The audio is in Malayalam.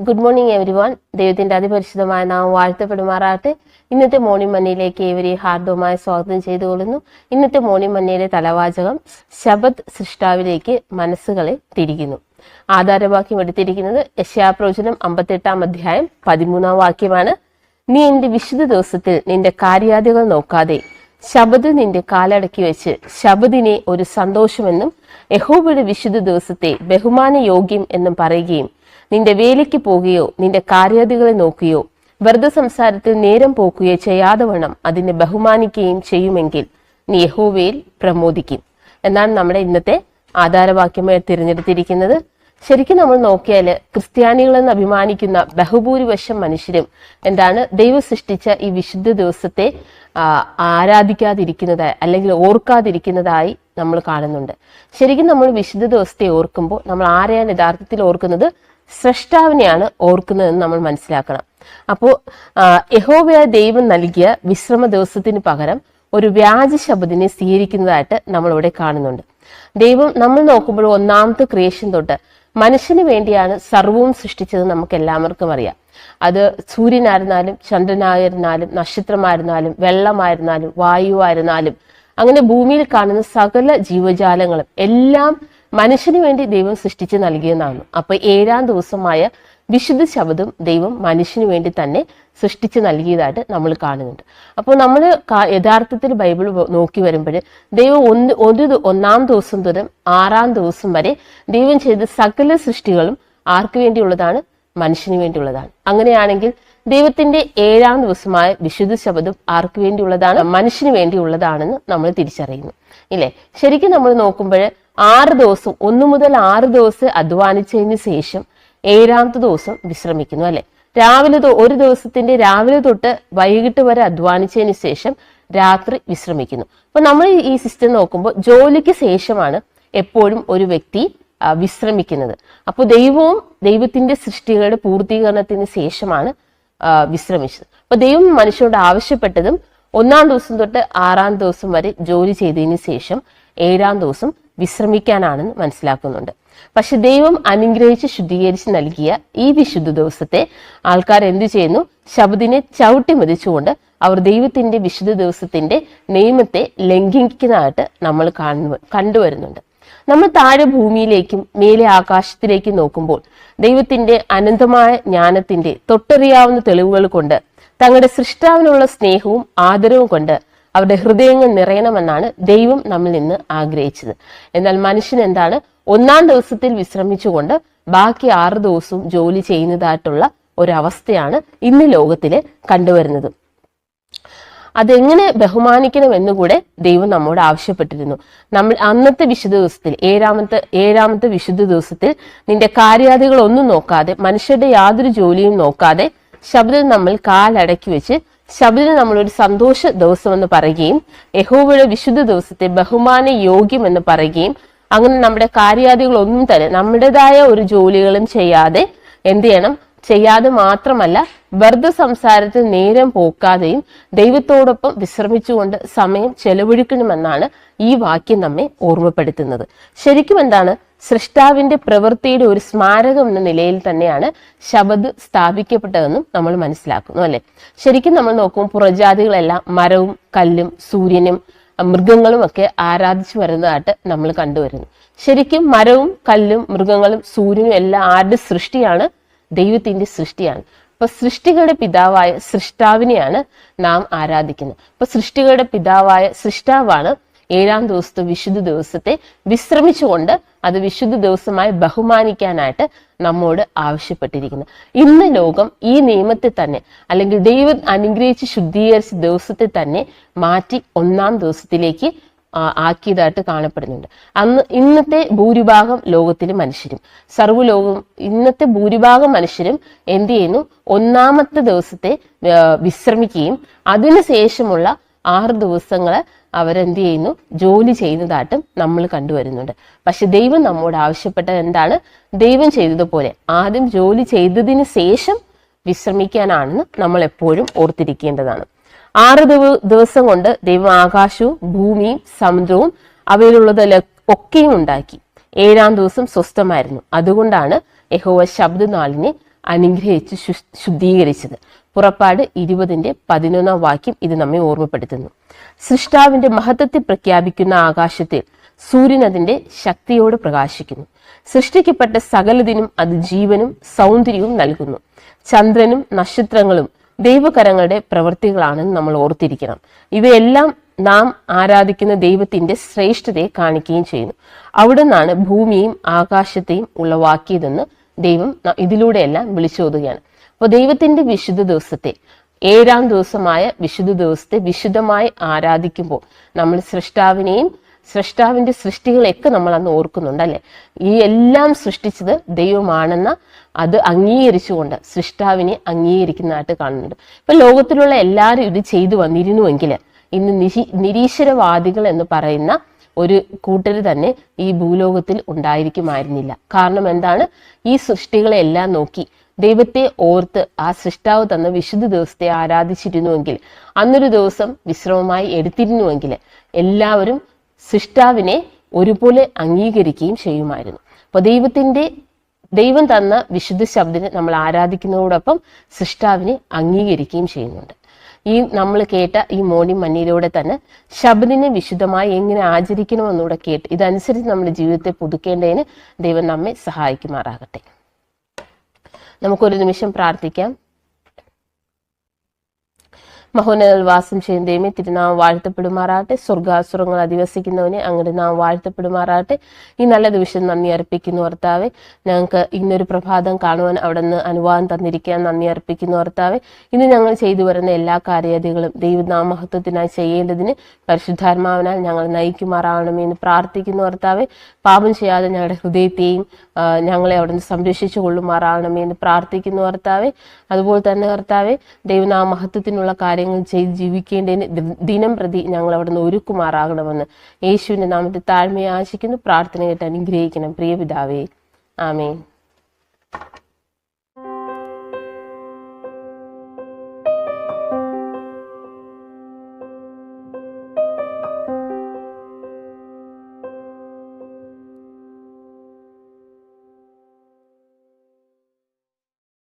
Good morning every one. ദൈവത്തിന്റെ അതിപരിശുദ്ധമായ നാമം വാഴ്ത്തപ്പെടുമാറാകട്ടെ. ഇന്നത്തെ മോർണിംഗ് മന്നയിലേക്ക് ഏവരെയും ഹാർദവമായി സ്വാഗതം ചെയ്തുകൊള്ളുന്നു. ഇന്നത്തെ മോർണിംഗ് മന്നയിലെ തലവാചകം ശബത്ത് സൃഷ്ടാവിലേക്ക് മനസ്സുകളെ തിരിക്കുന്നു. ആധാരവാക്യം എടുത്തിരിക്കുന്നത് യെശയ്യാപ്രവചനം 58 അധ്യായം 13 വാക്യമാണ്. നീ എന്റെ വിശുദ്ധ ദിവസത്തിൽ നിന്റെ കാര്യാദികൾ നോക്കാതെ ശബത്ത് നിന്റെ കാലടക്കി വെച്ച് ശബത്തിനെ ഒരു സന്തോഷമെന്നും യഹോവയുടെ വിശുദ്ധ ദിവസത്തെ ബഹുമാന യോഗ്യം എന്നും പറയുകയും നിന്റെ വേലയ്ക്ക് പോകുകയോ നിന്റെ കാര്യാദികളെ നോക്കുകയോ വെറുതെ സംസാരത്തിൽ നേരം പോക്കുകയോ ചെയ്യാതെ വണ്ണം അതിനെ ബഹുമാനിക്കുകയും ചെയ്യുമെങ്കിൽ നീ യഹോവയിൽ പ്രമോദിക്കും എന്നാണ് നമ്മുടെ ഇന്നത്തെ ആധാരവാക്യമായി തിരഞ്ഞെടുത്തിരിക്കുന്നത്. ശരിക്കും നമ്മൾ നോക്കിയാൽ ക്രിസ്ത്യാനികളെന്ന് അഭിമാനിക്കുന്ന ബഹുഭൂരിപക്ഷം മനുഷ്യരും എന്താണ് ദൈവം സൃഷ്ടിച്ച ഈ വിശുദ്ധ ദിവസത്തെ ആരാധിക്കാതിരിക്കുന്നതായി അല്ലെങ്കിൽ ഓർക്കാതിരിക്കുന്നതായി നമ്മൾ കാണുന്നുണ്ട്. ശരിക്കും നമ്മൾ വിശുദ്ധ ദിവസത്തെ ഓർക്കുമ്പോൾ നമ്മൾ ആരെയാണ് യഥാർത്ഥത്തിൽ ഓർക്കുന്നത്? സ്രഷ്ടാവിനെയാണ് ഓർക്കുന്നതെന്ന് നമ്മൾ മനസ്സിലാക്കണം. അപ്പോൾ യഹോവയായ ദൈവം നൽകിയ വിശ്രമ ദിവസത്തിന് പകരം ഒരു വ്യാജ ശബത്തിനെ സ്വീകരിക്കുന്നതായിട്ട് നമ്മൾ ഇവിടെ കാണുന്നുണ്ട്. ദൈവം നമ്മൾ നോക്കുമ്പോൾ ഒന്നാമത്തെ ക്രിയേഷൻ തൊട്ട് മനുഷ്യന് വേണ്ടിയാണ് സർവവും സൃഷ്ടിച്ചത് നമുക്ക് എല്ലാവർക്കും അറിയാം. അത് സൂര്യനായിരുന്നാലും ചന്ദ്രനായിരുന്നാലും നക്ഷത്രമായിരുന്നാലും വെള്ളമായിരുന്നാലും വായുവായിരുന്നാലും അങ്ങനെ ഭൂമിയിൽ കാണുന്ന സകല ജീവജാലങ്ങളും എല്ലാം മനുഷ്യന് വേണ്ടി ദൈവം സൃഷ്ടിച്ച് നൽകിയതാണ്. അപ്പൊ 7-ാം ദിവസമായ വിശുദ്ധ ശബത്തും ദൈവം മനുഷ്യന് വേണ്ടി തന്നെ സൃഷ്ടിച്ച് നൽകിയതായിട്ട് നമ്മൾ കാണുന്നുണ്ട്. അപ്പോൾ നമ്മൾ യഥാർത്ഥത്തിൽ ബൈബിൾ നോക്കി വരുമ്പോൾ ദൈവം ഒന്നാം ദിവസം തൊട്ട് 6-ാം ദിവസം വരെ ദൈവം ചെയ്ത സകല സൃഷ്ടികളും ആർക്ക് വേണ്ടിയുള്ളതാണ്? മനുഷ്യന് വേണ്ടിയുള്ളതാണ്. അങ്ങനെയാണെങ്കിൽ ദൈവത്തിന്റെ 7-ാം ദിവസമായ വിശുദ്ധ ശബത്തും ആർക്ക് വേണ്ടിയുള്ളതാണ്? മനുഷ്യന് വേണ്ടിയുള്ളതാണെന്ന് നമ്മൾ തിരിച്ചറിയുന്നു ഇല്ലേ? ശരിക്കും നമ്മൾ നോക്കുമ്പോൾ 6 ദിവസം 1 മുതൽ 6 ദിവസം അധ്വാനിച്ചതിന് ശേഷം 7-ാമത്തെ ദിവസം വിശ്രമിക്കുന്നു അല്ലെ? ഒരു ദിവസത്തിന്റെ രാവിലെ തൊട്ട് വൈകിട്ട് വരെ അധ്വാനിച്ചതിന് ശേഷം രാത്രി വിശ്രമിക്കുന്നു. അപ്പൊ നമ്മൾ ഈ സിസ്റ്റം നോക്കുമ്പോൾ ജോലിക്ക് ശേഷമാണ് എപ്പോഴും ഒരു വ്യക്തി വിശ്രമിക്കുന്നത്. അപ്പോൾ ദൈവവും ദൈവത്തിന്റെ സൃഷ്ടികളുടെ പൂർത്തീകരണത്തിന് ശേഷമാണ് വിശ്രമിച്ചത്. അപ്പൊ ദൈവം മനുഷ്യരോട് ആവശ്യപ്പെട്ടതും 1-ാം ദിവസം തൊട്ട് 6-ാം ദിവസം വരെ ജോലി ചെയ്തതിന് ശേഷം 7-ാം ദിവസം വിശ്രമിക്കാനാണെന്ന് മനസ്സിലാക്കുന്നുണ്ട്. പക്ഷെ ദൈവം അനുഗ്രഹിച്ച് ശുദ്ധീകരിച്ച് നൽകിയ ഈ വിശുദ്ധ ദിവസത്തെ ആൾക്കാർ എന്തു ചെയ്യുന്നു? ശബത്തിനെ ചവിട്ടി മതിച്ചുകൊണ്ട് അവർ ദൈവത്തിന്റെ വിശുദ്ധ ദിവസത്തിന്റെ നിയമത്തെ ലംഘിക്കുന്നതായിട്ട് നമ്മൾ കണ്ടുവരുന്നുണ്ട്. നമ്മൾ താഴെ ഭൂമിയിലേക്കും മേലെ ആകാശത്തിലേക്കും നോക്കുമ്പോൾ ദൈവത്തിന്റെ അനന്തമായ ജ്ഞാനത്തിന്റെ തൊട്ടറിയാവുന്ന തെളിവുകൾ കൊണ്ട് തങ്ങളുടെ സൃഷ്ടാവിനുള്ള സ്നേഹവും ആദരവും കൊണ്ട് അവരുടെ ഹൃദയങ്ങൾ നിറയണമെന്നാണ് ദൈവം നമ്മിൽ നിന്ന് ആഗ്രഹിച്ചത്. എന്നാൽ മനുഷ്യൻ എന്താണ്? 1-ാം ദിവസത്തിൽ വിശ്രമിച്ചുകൊണ്ട് ബാക്കി 6 ദിവസവും ജോലി ചെയ്യുന്നതായിട്ടുള്ള ഒരവസ്ഥയാണ് ഇന്ന് ലോകത്തില് കണ്ടുവരുന്നത്. അതെങ്ങനെ ബഹുമാനിക്കണമെന്നുകൂടെ ദൈവം നമ്മോട് ആവശ്യപ്പെട്ടിരുന്നു. നമ്മൾ അന്നത്തെ വിശുദ്ധ ദിവസത്തിൽ 7-ാമത്തെ വിശുദ്ധ ദിവസത്തിൽ നിന്റെ കാര്യാദികൾ ഒന്നും നോക്കാതെ മനുഷ്യരുടെ യാതൊരു ജോലിയും നോക്കാതെ ശബത്തിൽ നമ്മൾ കാലടക്കി വെച്ച് ശബത്തിന് നമ്മളൊരു സന്തോഷ ദിവസം എന്ന് പറയുകയും യഹോവയുടെ വിശുദ്ധ ദിവസത്തെ ബഹുമാന യോഗ്യം എന്ന് പറയുകയും അങ്ങനെ നമ്മുടെ കാര്യാദികളൊന്നും തന്നെ നമ്മുടേതായ ഒരു ജോലികളും ചെയ്യാതെ എന്ത് ചെയ്യണം? ചെയ്യാതെ മാത്രമല്ല വെറുതെ സംസാരത്തിൽ നേരം പോക്കാതെയും ദൈവത്തോടൊപ്പം വിശ്രമിച്ചുകൊണ്ട് സമയം ചെലവഴിക്കണമെന്നാണ് ഈ വാക്യം നമ്മെ ഓർമ്മപ്പെടുത്തുന്നത്. ശരിക്കും എന്താണ്? സൃഷ്ടാവിന്റെ പ്രവൃത്തിയുടെ ഒരു സ്മാരകം എന്ന നിലയിൽ തന്നെയാണ് ശബത്ത് സ്ഥാപിക്കപ്പെട്ടതെന്നും നമ്മൾ മനസ്സിലാക്കുന്നു അല്ലെ? ശരിക്കും നമ്മൾ നോക്കുമ്പോൾ പുറജാതികളെല്ലാം മരവും കല്ലും സൂര്യനും മൃഗങ്ങളും ഒക്കെ ആരാധിച്ചു വരുന്നതായിട്ട് നമ്മൾ കണ്ടുവരുന്നു. ശരിക്കും മരവും കല്ലും മൃഗങ്ങളും സൂര്യനും എല്ലാം ആരുടെ സൃഷ്ടിയാണ്? ദൈവത്തിന്റെ സൃഷ്ടിയാണ്. അപ്പൊ സൃഷ്ടികളുടെ പിതാവായ സൃഷ്ടാവിനെയാണ് നാം ആരാധിക്കുന്നത്. അപ്പൊ സൃഷ്ടികളുടെ പിതാവായ സൃഷ്ടാവാണ് 7-ാം ദിവസത്തെ വിശുദ്ധ ദിവസത്തെ വിശ്രമിച്ചുകൊണ്ട് അത് വിശുദ്ധ ദിവസമായി ബഹുമാനിക്കാനായിട്ട് നമ്മോട് ആവശ്യപ്പെട്ടിരിക്കുന്നത്. ഇന്ന് ലോകം ഈ നിയമത്തെ തന്നെ അല്ലെങ്കിൽ ദൈവം അനുഗ്രഹിച്ച് ശുദ്ധീകരിച്ച ദിവസത്തെ തന്നെ മാറ്റി 1-ാം ദിവസത്തിലേക്ക് ആക്കിയതായിട്ട് കാണപ്പെടുന്നുണ്ട്. ഇന്നത്തെ ഭൂരിഭാഗം ലോകത്തിലെ മനുഷ്യരും ഇന്നത്തെ ഭൂരിഭാഗം മനുഷ്യരും എന്ത് ചെയ്യുന്നു? 1-ാമത്തെ ദിവസത്തെ വിശ്രമിക്കുകയും അതിനുശേഷമുള്ള 6 ദിവസങ്ങള് അവരെന്ത് ചെയ്യുന്നു? ജോലി ചെയ്യുന്നതായിട്ടും നമ്മൾ കണ്ടുവരുന്നുണ്ട്. പക്ഷെ ദൈവം നമ്മോട് ആവശ്യപ്പെട്ടത് എന്താണ്? ദൈവം ചെയ്തതുപോലെ ആദ്യം ജോലി ചെയ്തതിന് ശേഷം വിശ്രമിക്കാനാണെന്ന് നമ്മൾ എപ്പോഴും ഓർത്തിരിക്കേണ്ടതാണ്. 6 ദിവസം കൊണ്ട് ദൈവം ആകാശവും ഭൂമിയും സമുദ്രവും അവയിലുള്ളതൊക്കെയും ഉണ്ടാക്കി. 7-ാം ദിവസം സ്വസ്ഥമായിരുന്നു. അതുകൊണ്ടാണ് യഹോവ ശബ്ദനാളിനെ അനുഗ്രഹിച്ച് ശുദ്ധീകരിച്ചത്. പുറപ്പാട് 20:11 ഇത് നമ്മെ ഓർമ്മപ്പെടുത്തുന്നു. സൃഷ്ടാവിന്റെ മഹത്വത്തെ പ്രഖ്യാപിക്കുന്ന ആകാശത്തിൽ സൂര്യൻ അതിന്റെ ശക്തിയോട് പ്രകാശിക്കുന്നു. സൃഷ്ടിക്കപ്പെട്ട സകലതിനും അത് ജീവനും സൗന്ദര്യവും നൽകുന്നു. ചന്ദ്രനും നക്ഷത്രങ്ങളും ദൈവകരങ്ങളുടെ പ്രവൃത്തികളാണെന്ന് നമ്മൾ ഓർത്തിരിക്കണം. ഇവയെല്ലാം നാം ആരാധിക്കുന്ന ദൈവത്തിന്റെ ശ്രേഷ്ഠതയെ കാണിക്കുകയും ചെയ്യുന്നു. അവിടെ നിന്നാണ് ഭൂമിയെയും ആകാശത്തെയും ഉളവാക്കിയതെന്ന് ദൈവം ഇതിലൂടെയെല്ലാം വിളിച്ചോതുകയാണ്. അപ്പോൾ ദൈവത്തിന്റെ വിശുദ്ധ ദിവസത്തെ, 7-ാം ദിവസമായ വിശുദ്ധ ദിവസത്തെ വിശുദ്ധമായി ആരാധിക്കുമ്പോൾ നമ്മൾ സൃഷ്ടാവിന്റെ സൃഷ്ടികളെയൊക്കെ നമ്മൾ അന്ന് ഓർക്കുന്നുണ്ട് അല്ലെ. ഈ എല്ലാം സൃഷ്ടിച്ചത് ദൈവമാണെന്ന അത് അംഗീകരിച്ചുകൊണ്ട് സൃഷ്ടാവിനെ അംഗീകരിക്കുന്നതായിട്ട് കാണുന്നുണ്ട്. ഇപ്പൊ ലോകത്തിലുള്ള എല്ലാവരും ഇത് ചെയ്തു വന്നിരുന്നുവെങ്കിൽ ഇന്ന് നിരീശ്വരവാദികൾ എന്ന് പറയുന്ന ഒരു കൂട്ടർ തന്നെ ഈ ഭൂലോകത്തിൽ ഉണ്ടായിരിക്കുമായിരുന്നില്ല. കാരണം എന്താണ്? ഈ സൃഷ്ടികളെല്ലാം നോക്കി ദൈവത്തെ ഓർത്ത് ആ സൃഷ്ടാവ് തന്ന വിശുദ്ധ ദിവസത്തെ ആരാധിച്ചിരുന്നുവെങ്കിൽ, അന്നൊരു ദിവസം വിശ്രമമായി എടുത്തിരുന്നുവെങ്കിൽ എല്ലാവരും സൃഷ്ടാവിനെ ഒരുപോലെ അംഗീകരിക്കുകയും ചെയ്യുമായിരുന്നു. അപ്പൊ ദൈവം തന്ന വിശുദ്ധ ശബ്ദനെ നമ്മൾ ആരാധിക്കുന്നതോടൊപ്പം സൃഷ്ടാവിനെ അംഗീകരിക്കുകയും ചെയ്യുന്നുണ്ട്. ഈ നമ്മൾ കേട്ട ഈ മോർണിംഗ് മഞ്ഞയിലൂടെ തന്നെ ശബ്ദിനെ വിശുദ്ധമായി എങ്ങനെ ആചരിക്കണമെന്നൂടെ കേട്ട് ഇതനുസരിച്ച് നമ്മുടെ ജീവിതത്തെ പുതുക്കേണ്ടതിന് ദൈവം നമ്മെ സഹായിക്കുമാറാകട്ടെ. നമുക്കൊരു നിമിഷം പ്രാർത്ഥിക്കാം. മഹോന്നതൽ വാസം ചെയ്യുന്ന ദൈവമേ, തിരുനാമം വാഴ്ത്തപ്പെടുമാറാകട്ടെ. സ്വർഗാസുരങ്ങൾ അധിവസിക്കുന്നവനെ അങ്ങയുടെ നാം വാഴ്ത്തപ്പെടുമാറാകട്ടെ. ഈ നല്ല ദിവസം നന്ദി അർപ്പിക്കുന്നു കർത്താവേ. ഞങ്ങൾക്ക് ഇന്നൊരു പ്രഭാതം കാണുവാൻ അവിടെ നിന്ന് അനുവാദം തന്നിരിക്കാൻ നന്ദി അർപ്പിക്കുന്നു കർത്താവേ. ഇന്ന് ഞങ്ങൾ ചെയ്തു വരുന്ന എല്ലാ കാര്യാദികളും ദൈവനാമഹത്വത്തിനായി ചെയ്യേണ്ടതിന് പരിശുദ്ധാത്മാവിനാൽ ഞങ്ങൾ നയിക്കുമാറാകണമേ എന്ന് പ്രാർത്ഥിക്കുന്നു കർത്താവേ. പാപം ചെയ്യാതെ ഞങ്ങളുടെ ഹൃദയത്തെയും ഞങ്ങളെ അവിടെ നിന്ന് സംരക്ഷിച്ചു കൊള്ളുമാറാകണമേ എന്ന് പ്രാർത്ഥിക്കുന്നു കർത്താവേ. അതുപോലെ തന്നെ കർത്താവേ, ദൈവനാമഹത്വത്തിനുള്ള കാര്യങ്ങൾ ചെയ്ത് ജീവിക്കേണ്ടതിന് ദിനം പ്രതി ഞങ്ങൾ അവിടെ നിന്ന് ഒരുക്കുമാറാകണമെന്ന് യേശുവിന്റെ നാമത്തിൽ താഴ്മയെ ആശിക്കുന്നു. പ്രാർത്ഥന കേട്ട് അനുഗ്രഹിക്കണം പ്രിയ പിതാവേ. ആമേൻ.